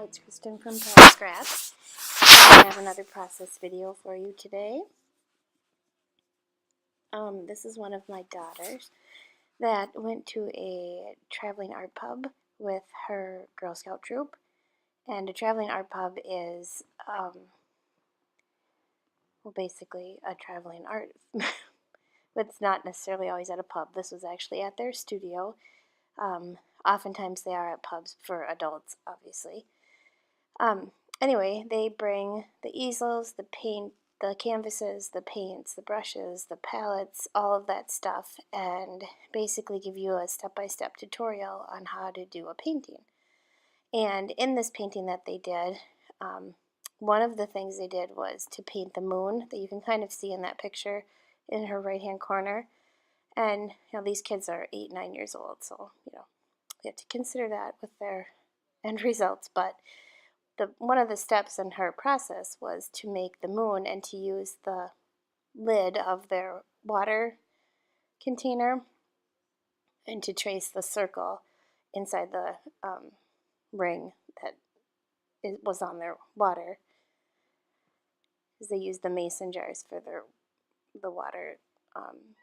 it's Kristen from Palette Scraps. I have another process video for you today. This is one of my daughters that went to a traveling art pub with her Girl Scout troop. And a traveling art pub is, well, basically a traveling art. But it's not necessarily always at a pub. This was actually at their studio. Oftentimes they are at pubs for adults, obviously. Anyway, they bring the easels, the paint, the canvases, the paints, the brushes, the palettes, all of that stuff, and basically give you a step-by-step tutorial on how to do a painting. And in this painting that they did, one of the things they did was to paint the moon that you can kind of see in that picture in her right-hand corner. And these kids are 8, 9 years old, so you have to consider that with their end results. But one of the steps in her process was to make the moon and to use the lid of their water container and to trace the circle inside the ring that was on their water, because they used the mason jars for the water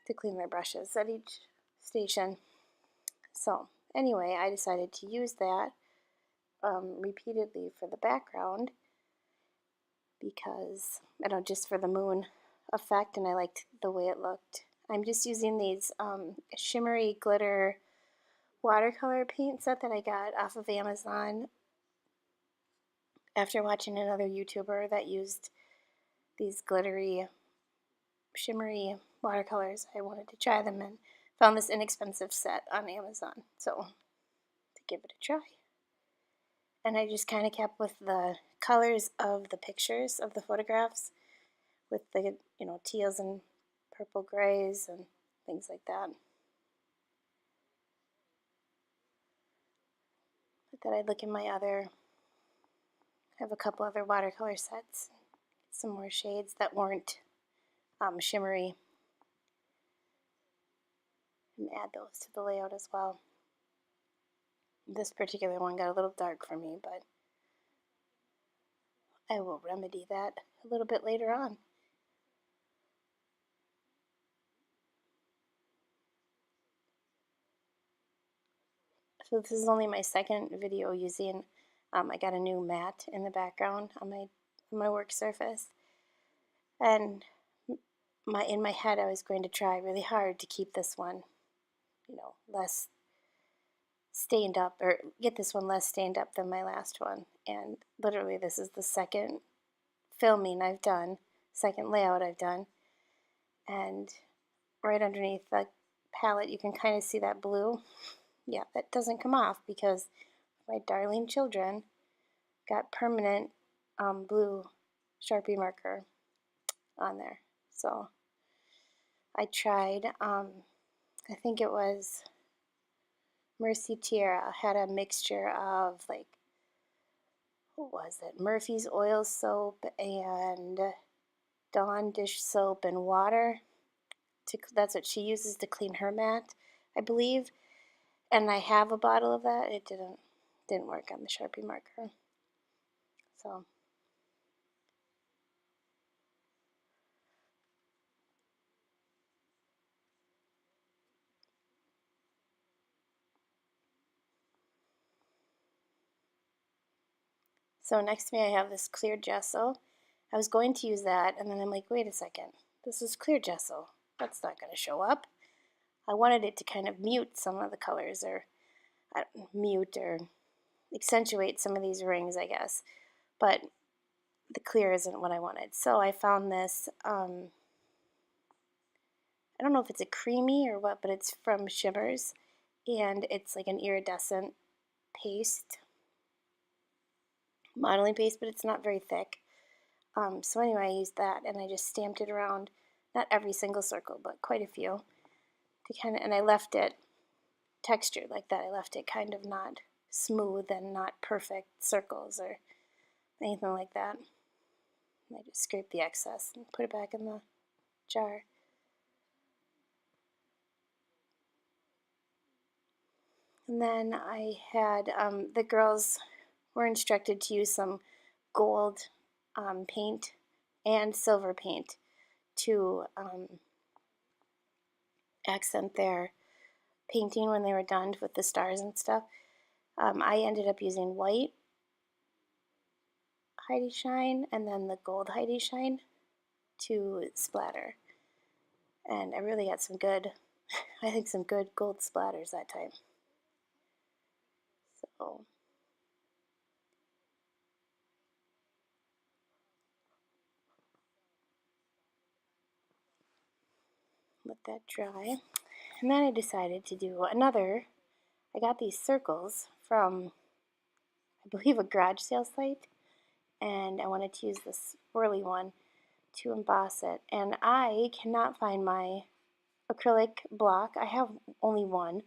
to clean their brushes at each station. So anyway, I decided to use that repeatedly for the background because, just for the moon effect, and I liked the way it looked. I'm just using these shimmery glitter watercolor paint set that I got off of Amazon after watching another YouTuber that used these glittery, shimmery watercolors. I wanted to try them and found this inexpensive set on Amazon, so to give it a try. And I just kind of kept with the colors of the pictures of the photographs with the, teals and purple grays and things like that. I thought I'd look in my I have a couple other watercolor sets, some more shades that weren't shimmery, and add those to the layout as well. This particular one got a little dark for me, but I will remedy that a little bit later on. So this is only my second video using, I got a new mat in the background on my work surface. And in my head I was going to try really hard to keep this one, less stained up, or get this one less stained up than my last one. And literally this is the second filming I've done, second layout I've done. And right underneath the palette you can kind of see that blue. Yeah, that doesn't come off because my darling children got permanent blue Sharpie marker on there. So I tried, I think it was Mercy Tierra had a mixture of, like, what was it? Murphy's oil soap and Dawn dish soap and water. That's what she uses to clean her mat, I believe. And I have a bottle of that. It didn't work on the Sharpie marker. So next to me I have this clear gesso. I was going to use that, and then I'm like, wait a second, this is clear gesso. That's not going to show up. I wanted it to kind of mute some of the colors, or mute or accentuate some of these rings, I guess. But the clear isn't what I wanted. So I found this, I don't know if it's a creamy or what, but it's from Shimmers, and it's like an iridescent paste, modeling paste, but it's not very thick. So anyway, I used that, and I just stamped it around, not every single circle, but quite a few, and I left it textured like that. I left it kind of not smooth and not perfect circles or anything like that. And I just scraped the excess and put it back in the jar. And then I had the girls we're instructed to use some gold paint and silver paint to accent their painting when they were done with the stars and stuff. I ended up using white Heidi Shine and then the gold Heidi Shine to splatter. And I really got some good, I think some good gold splatters that time. So let that dry. And then I decided to do another. I got these circles from, I believe, a garage sale site, and I wanted to use this swirly one to emboss it. And I cannot find my acrylic block. I have only one.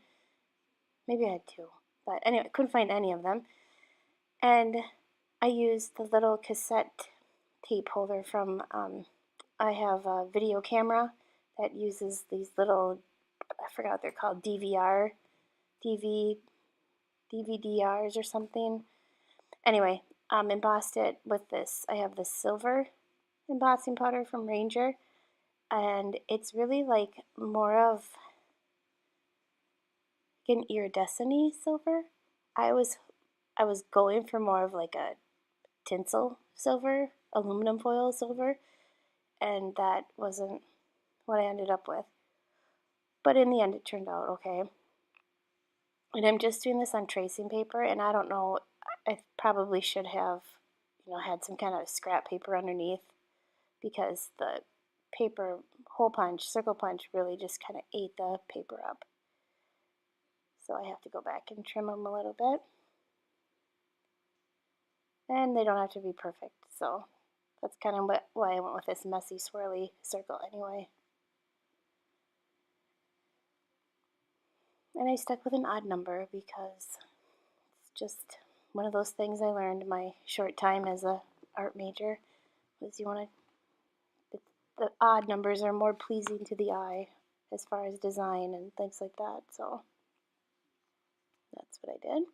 Maybe I had two. But anyway, I couldn't find any of them. And I used the little cassette tape holder from, I have a video camera that uses these little, I forgot what they're called, DVDRs or something. Anyway, embossed it with this. I have this silver embossing powder from Ranger, and it's really like more of an iridescent silver. I was going for more of like a tinsel silver, aluminum foil silver, and that wasn't what I ended up with. But in the end, it turned out okay. And I'm just doing this on tracing paper, and I don't know, I probably should have, had some kind of scrap paper underneath, because the paper hole punch, circle punch, really just kind of ate the paper up. So I have to go back and trim them a little bit. And they don't have to be perfect, so that's kind of why I went with this messy swirly circle anyway. And I stuck with an odd number because it's just one of those things I learned my short time as a art major, was you want to, the odd numbers are more pleasing to the eye as far as design and things like that, so that's what I did.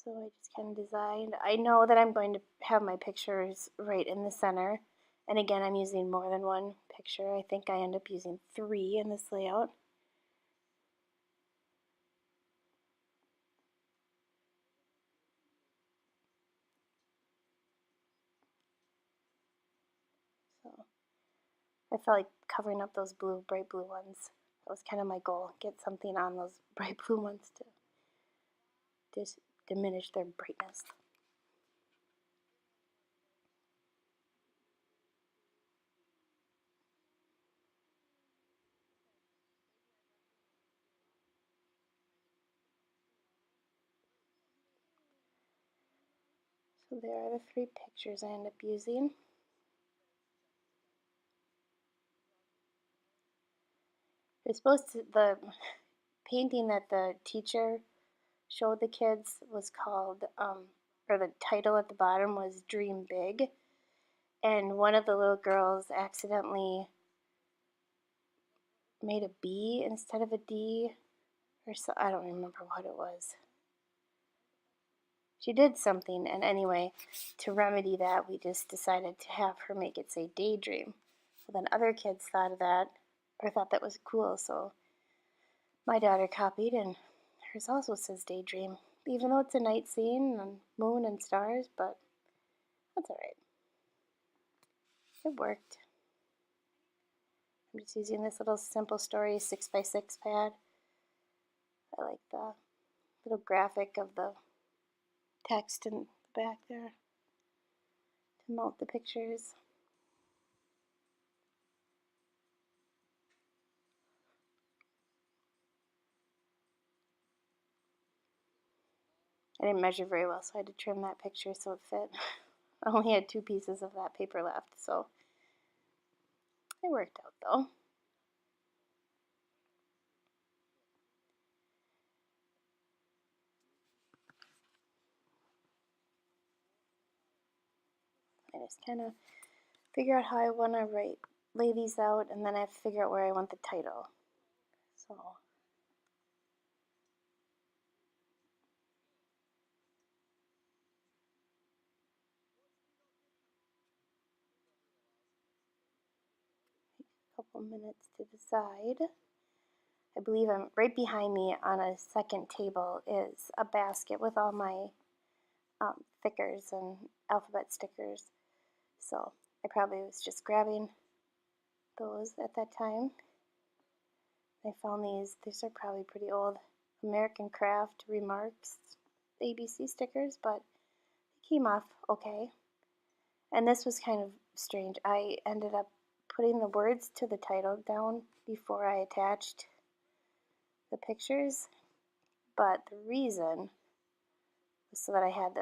So I just kind of designed. I know that I'm going to have my pictures right in the center. And again, I'm using more than one picture. I think I end up using 3 in this layout. So I felt like covering up those blue, bright blue ones. That was kind of my goal. Get something on those bright blue ones to just diminish their brightness. So there are the 3 pictures I end up using. It's supposed to, the painting that the teacher showed the kids was called, or the title at the bottom was Dream Big. And one of the little girls accidentally made a B instead of a D, or so, I don't remember what it was. She did something, and anyway, to remedy that, we just decided to have her make it say Daydream. Well, then other kids thought of that, or thought that was cool, so my daughter copied, and hers also says Daydream, even though it's a night scene and moon and stars, but that's alright. It worked. I'm just using this little Simple Story 6x6 pad. I like the little graphic of the text in the back there to mount the pictures. I didn't measure very well, so I had to trim that picture so it fit. I only had 2 pieces of that paper left, so it worked out though. I just kind of figure out how I want to write lay these out, and then I have to figure out where I want the title. So a couple minutes to decide. I believe I'm right behind me on a second table is a basket with all my thickers and alphabet stickers. So I probably was just grabbing those at that time. I found these. These are probably pretty old. American Craft Remarks ABC stickers, but they came off okay. And this was kind of strange. I ended up putting the words to the title down before I attached the pictures, but the reason was so that I had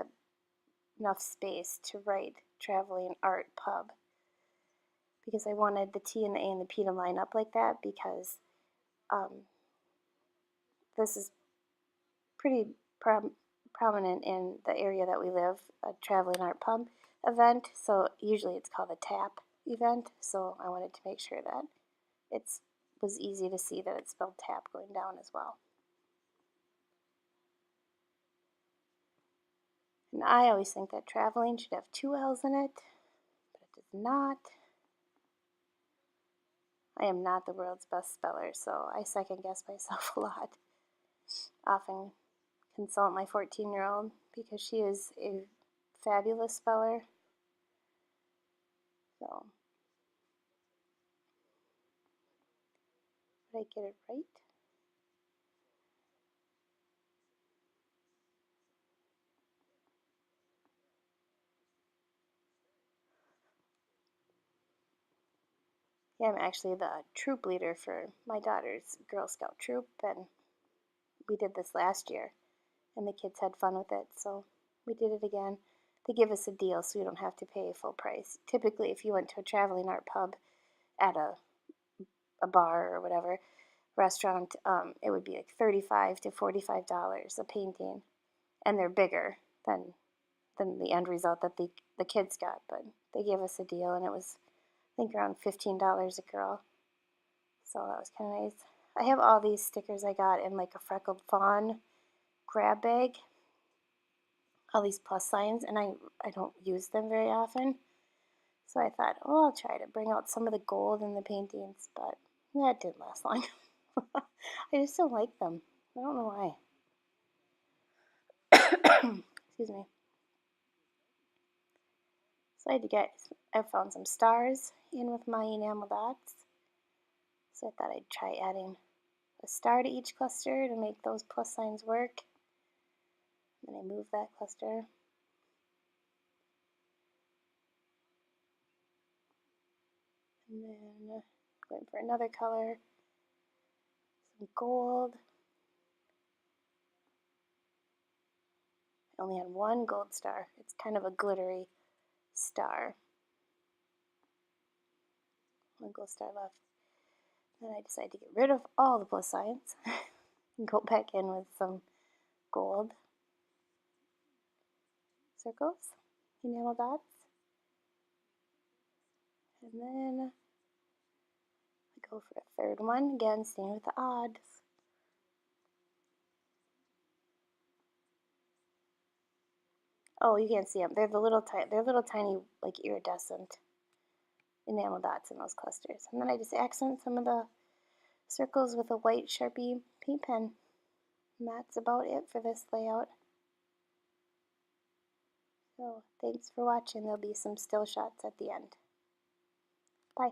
enough space to write Traveling Art Pub, because I wanted the T and the A and the P to line up like that, because this is pretty prominent in the area that we live, a Traveling Art Pub event. So usually it's called a TAP event, so I wanted to make sure that it was easy to see that it's spelled TAP going down as well. And I always think that traveling should have two L's in it, but it does not. I am not the world's best speller, so I second guess myself a lot. Often consult my 14-year-old because she is a fabulous speller. So, did I get it right? Yeah, I'm actually the troop leader for my daughter's Girl Scout troop, and we did this last year, and the kids had fun with it, so we did it again. They give us a deal so you don't have to pay full price. Typically, if you went to a traveling art pub at a bar or whatever restaurant, it would be like $35 to $45 a painting, and they're bigger than the end result that the kids got. But they gave us a deal, and it was, I think, around $15 a girl. So that was kind of nice. I have all these stickers I got in like a freckled fawn grab bag. All these plus signs, and I don't use them very often. So I thought, oh, I'll try to bring out some of the gold in the paintings, but that didn't last long. I just don't like them. I don't know why. Excuse me. So I found some stars in with my enamel dots. So I thought I'd try adding a star to each cluster to make those plus signs work. Then I move that cluster. And then going for another color, some gold. I only had one gold star. It's kind of a glittery star. One gold star left. Then I decided to get rid of all the plus signs and go back in with some gold circles, enamel dots. And then I go for a third one, again staying with the odds. Oh, you can't see them. They're little tiny, like iridescent enamel dots in those clusters. And then I just accent some of the circles with a white Sharpie paint pen. And that's about it for this layout. So thanks for watching. There'll be some still shots at the end. Bye.